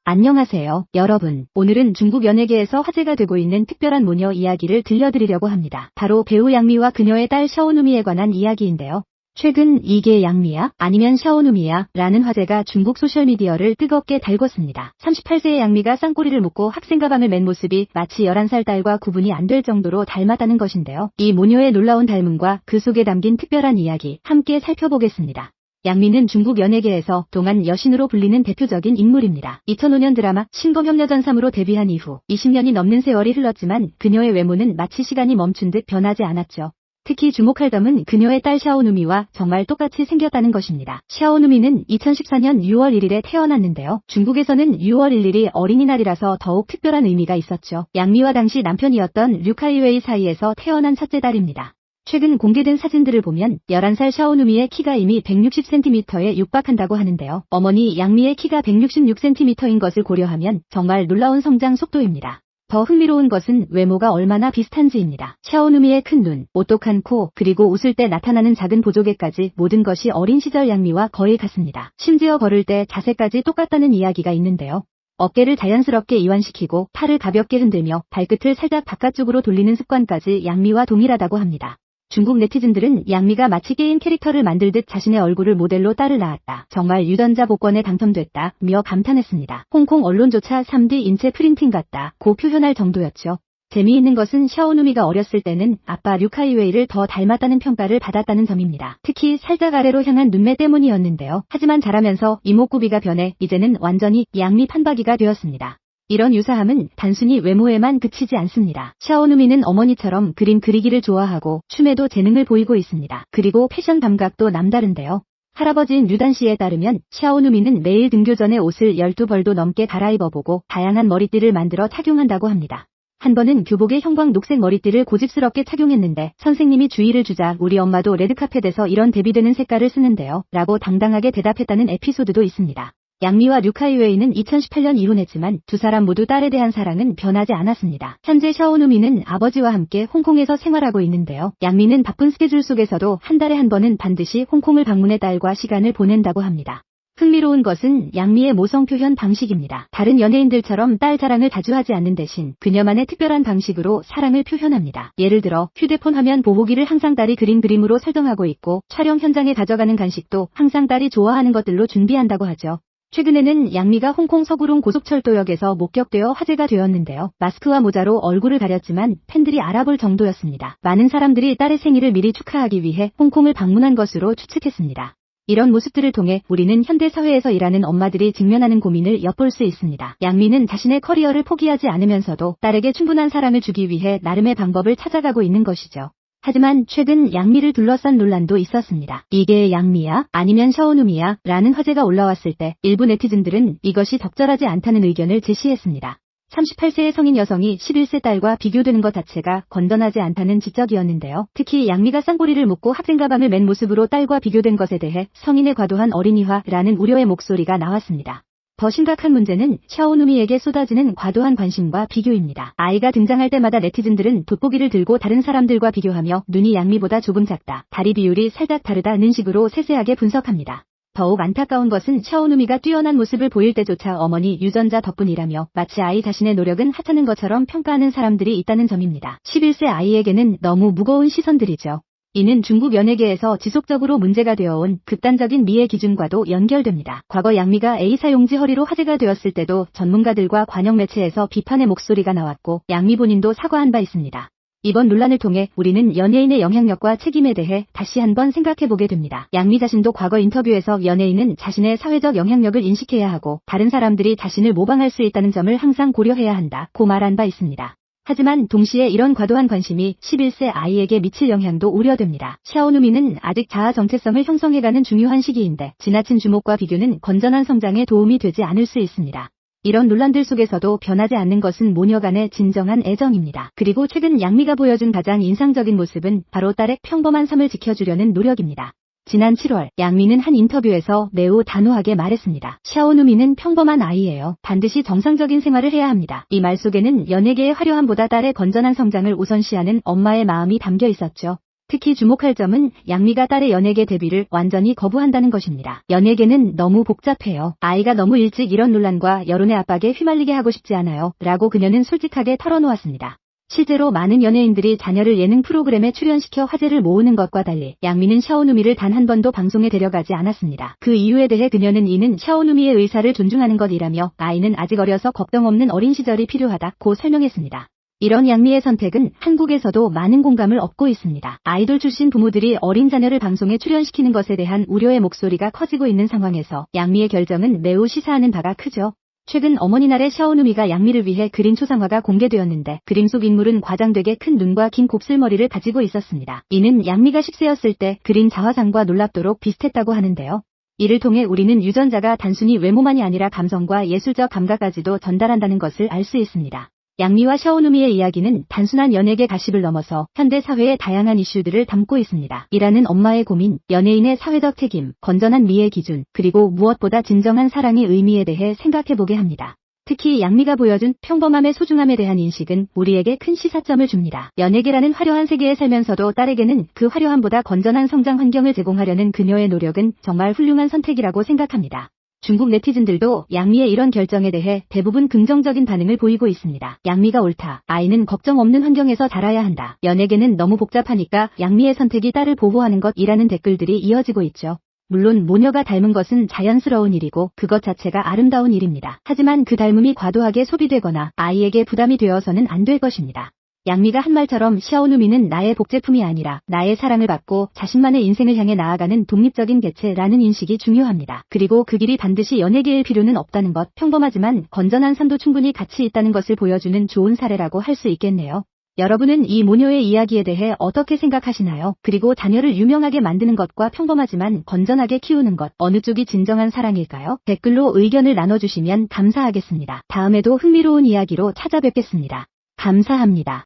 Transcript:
안녕하세요, 여러분. 오늘은 중국 연예계에서 화제가 되고 있는 특별한 모녀 이야기를 들려드리려고 합니다. 바로 배우 양미와 그녀의 딸 샤오누미에 관한 이야기인데요. 최근 이게 양미야? 아니면 샤오누미야? 라는 화제가 중국 소셜미디어를 뜨겁게 달궜습니다. 38세의 양미가 쌍꼬리를 묶고 학생 가방을 맨 모습이 마치 11살 딸과 구분이 안 될 정도로 닮았다는 것인데요. 이 모녀의 놀라운 닮음과 그 속에 담긴 특별한 이야기 함께 살펴보겠습니다. 양미는 중국 연예계에서 동안 여신으로 불리는 대표적인 인물입니다. 2005년 드라마 신검협녀전삼으로 데뷔한 이후 20년이 넘는 세월이 흘렀지만 그녀의 외모는 마치 시간이 멈춘 듯 변하지 않았죠. 특히 주목할 점은 그녀의 딸 샤오누미와 정말 똑같이 생겼다는 것입니다. 샤오누미는 2014년 6월 1일에 태어났는데요. 중국에서는 6월 1일이 어린이날이라서 더욱 특별한 의미가 있었죠. 양미와 당시 남편이었던 류카이웨이 사이에서 태어난 첫째 딸입니다. 최근 공개된 사진들을 보면 11살 샤오누미의 키가 이미 160cm에 육박한다고 하는데요. 어머니 양미의 키가 166cm인 것을 고려하면 정말 놀라운 성장 속도입니다. 더 흥미로운 것은 외모가 얼마나 비슷한지입니다. 샤오누미의 큰 눈, 오똑한 코, 그리고 웃을 때 나타나는 작은 보조개까지 모든 것이 어린 시절 양미와 거의 같습니다. 심지어 걸을 때 자세까지 똑같다는 이야기가 있는데요. 어깨를 자연스럽게 이완시키고 팔을 가볍게 흔들며 발끝을 살짝 바깥쪽으로 돌리는 습관까지 양미와 동일하다고 합니다. 중국 네티즌들은 양미가 마치 게임 캐릭터를 만들듯 자신의 얼굴을 모델로 딸을 낳았다. 정말 유전자 복권에 당첨됐다. 며 감탄했습니다. 홍콩 언론조차 3D 인체 프린팅 같다. 고 표현할 정도였죠. 재미있는 것은 샤오누미가 어렸을 때는 아빠 류카이웨이를 더 닮았다는 평가를 받았다는 점입니다. 특히 살짝 아래로 향한 눈매 때문이었는데요. 하지만 자라면서 이목구비가 변해 이제는 완전히 양미 판박이가 되었습니다. 이런 유사함은 단순히 외모에만 그치지 않습니다. 샤오누미는 어머니처럼 그림 그리기를 좋아하고 춤에도 재능을 보이고 있습니다. 그리고 패션 감각도 남다른데요. 할아버지인 류단 씨에 따르면 샤오누미는 매일 등교 전에 옷을 12벌도 넘게 갈아입어보고 다양한 머리띠를 만들어 착용한다고 합니다. 한 번은 교복에 형광 녹색 머리띠를 고집스럽게 착용했는데 선생님이 주의를 주자 우리 엄마도 레드카펫에서 이런 대비되는 색깔을 쓰는데요. 라고 당당하게 대답했다는 에피소드도 있습니다. 양미와 류카이웨이는 2018년 이혼했지만 두 사람 모두 딸에 대한 사랑은 변하지 않았습니다. 현재 샤오누미는 아버지와 함께 홍콩에서 생활하고 있는데요. 양미는 바쁜 스케줄 속에서도 한 달에 한 번은 반드시 홍콩을 방문해 딸과 시간을 보낸다고 합니다. 흥미로운 것은 양미의 모성 표현 방식입니다. 다른 연예인들처럼 딸 자랑을 자주 하지 않는 대신 그녀만의 특별한 방식으로 사랑을 표현합니다. 예를 들어 휴대폰 화면 보호기를 항상 딸이 그린 그림으로 설정하고 있고 촬영 현장에 가져가는 간식도 항상 딸이 좋아하는 것들로 준비한다고 하죠. 최근에는 양미가 홍콩 서구롱 고속철도역에서 목격되어 화제가 되었는데요. 마스크와 모자로 얼굴을 가렸지만 팬들이 알아볼 정도였습니다. 많은 사람들이 딸의 생일을 미리 축하하기 위해 홍콩을 방문한 것으로 추측했습니다. 이런 모습들을 통해 우리는 현대 사회에서 일하는 엄마들이 직면하는 고민을 엿볼 수 있습니다. 양미는 자신의 커리어를 포기하지 않으면서도 딸에게 충분한 사랑을 주기 위해 나름의 방법을 찾아가고 있는 것이죠. 하지만 최근 양미를 둘러싼 논란도 있었습니다. 이게 양미야? 아니면 샤오누미야? 라는 화제가 올라왔을 때 일부 네티즌들은 이것이 적절하지 않다는 의견을 제시했습니다. 38세의 성인 여성이 11세 딸과 비교되는 것 자체가 건전하지 않다는 지적이었는데요. 특히 양미가 쌍꼬리를 묶고 학생 가방을 맨 모습으로 딸과 비교된 것에 대해 성인의 과도한 어린이화라는 우려의 목소리가 나왔습니다. 더 심각한 문제는 샤오누미에게 쏟아지는 과도한 관심과 비교입니다. 아이가 등장할 때마다 네티즌들은 돋보기를 들고 다른 사람들과 비교하며 눈이 양미보다 조금 작다, 다리 비율이 살짝 다르다는 식으로 세세하게 분석합니다. 더욱 안타까운 것은 샤오누미가 뛰어난 모습을 보일 때조차 어머니 유전자 덕분이라며 마치 아이 자신의 노력은 하찮은 것처럼 평가하는 사람들이 있다는 점입니다. 11세 아이에게는 너무 무거운 시선들이죠. 이는 중국 연예계에서 지속적으로 문제가 되어온 극단적인 미의 기준과도 연결됩니다. 과거 양미가 A사용지 허리로 화제가 되었을 때도 전문가들과 관영 매체에서 비판의 목소리가 나왔고 양미 본인도 사과한 바 있습니다. 이번 논란을 통해 우리는 연예인의 영향력과 책임에 대해 다시 한번 생각해보게 됩니다. 양미 자신도 과거 인터뷰에서 연예인은 자신의 사회적 영향력을 인식해야 하고 다른 사람들이 자신을 모방할 수 있다는 점을 항상 고려해야 한다고 말한 바 있습니다. 하지만 동시에 이런 과도한 관심이 11세 아이에게 미칠 영향도 우려됩니다. 샤오누미는 아직 자아 정체성을 형성해가는 중요한 시기인데 지나친 주목과 비교는 건전한 성장에 도움이 되지 않을 수 있습니다. 이런 논란들 속에서도 변하지 않는 것은 모녀 간의 진정한 애정입니다. 그리고 최근 양미가 보여준 가장 인상적인 모습은 바로 딸의 평범한 삶을 지켜주려는 노력입니다. 지난 7월 양미는 한 인터뷰에서 매우 단호하게 말했습니다. 샤오누미는 평범한 아이예요. 반드시 정상적인 생활을 해야 합니다. 이 말 속에는 연예계의 화려함보다 딸의 건전한 성장을 우선시하는 엄마의 마음이 담겨 있었죠. 특히 주목할 점은 양미가 딸의 연예계 데뷔를 완전히 거부한다는 것입니다. 연예계는 너무 복잡해요. 아이가 너무 일찍 이런 논란과 여론의 압박에 휘말리게 하고 싶지 않아요. 라고 그녀는 솔직하게 털어놓았습니다. 실제로 많은 연예인들이 자녀를 예능 프로그램에 출연시켜 화제를 모으는 것과 달리 양미는 샤오누미를 단 한 번도 방송에 데려가지 않았습니다. 그 이유에 대해 그녀는 이는 샤오누미의 의사를 존중하는 것이라며 아이는 아직 어려서 걱정 없는 어린 시절이 필요하다고 설명했습니다. 이런 양미의 선택은 한국에서도 많은 공감을 얻고 있습니다. 아이돌 출신 부모들이 어린 자녀를 방송에 출연시키는 것에 대한 우려의 목소리가 커지고 있는 상황에서 양미의 결정은 매우 시사하는 바가 크죠. 최근 어머니날에 샤오누미가 양미를 위해 그린 초상화가 공개되었는데 그림 속 인물은 과장되게 큰 눈과 긴 곱슬머리를 가지고 있었습니다. 이는 양미가 10세였을 때 그린 자화상과 놀랍도록 비슷했다고 하는데요. 이를 통해 우리는 유전자가 단순히 외모만이 아니라 감성과 예술적 감각까지도 전달한다는 것을 알 수 있습니다. 양미와 샤오누미의 이야기는 단순한 연예계 가십을 넘어서 현대 사회의 다양한 이슈들을 담고 있습니다. 일하는 엄마의 고민, 연예인의 사회적 책임, 건전한 미의 기준, 그리고 무엇보다 진정한 사랑의 의미에 대해 생각해보게 합니다. 특히 양미가 보여준 평범함의 소중함에 대한 인식은 우리에게 큰 시사점을 줍니다. 연예계라는 화려한 세계에 살면서도 딸에게는 그 화려함보다 건전한 성장 환경을 제공하려는 그녀의 노력은 정말 훌륭한 선택이라고 생각합니다. 중국 네티즌들도 양미의 이런 결정에 대해 대부분 긍정적인 반응을 보이고 있습니다. 양미가 옳다. 아이는 걱정 없는 환경에서 자라야 한다. 연예계는 너무 복잡하니까 양미의 선택이 딸을 보호하는 것이라는 댓글들이 이어지고 있죠. 물론 모녀가 닮은 것은 자연스러운 일이고 그것 자체가 아름다운 일입니다. 하지만 그 닮음이 과도하게 소비되거나 아이에게 부담이 되어서는 안 될 것입니다. 양미가 한 말처럼 샤오누미는 나의 복제품이 아니라 나의 사랑을 받고 자신만의 인생을 향해 나아가는 독립적인 개체라는 인식이 중요합니다. 그리고 그 길이 반드시 연예계일 필요는 없다는 것, 평범하지만 건전한 삶도 충분히 가치 있다는 것을 보여주는 좋은 사례라고 할 수 있겠네요. 여러분은 이 모녀의 이야기에 대해 어떻게 생각하시나요? 그리고 자녀를 유명하게 만드는 것과 평범하지만 건전하게 키우는 것, 어느 쪽이 진정한 사랑일까요? 댓글로 의견을 나눠주시면 감사하겠습니다. 다음에도 흥미로운 이야기로 찾아뵙겠습니다. 감사합니다.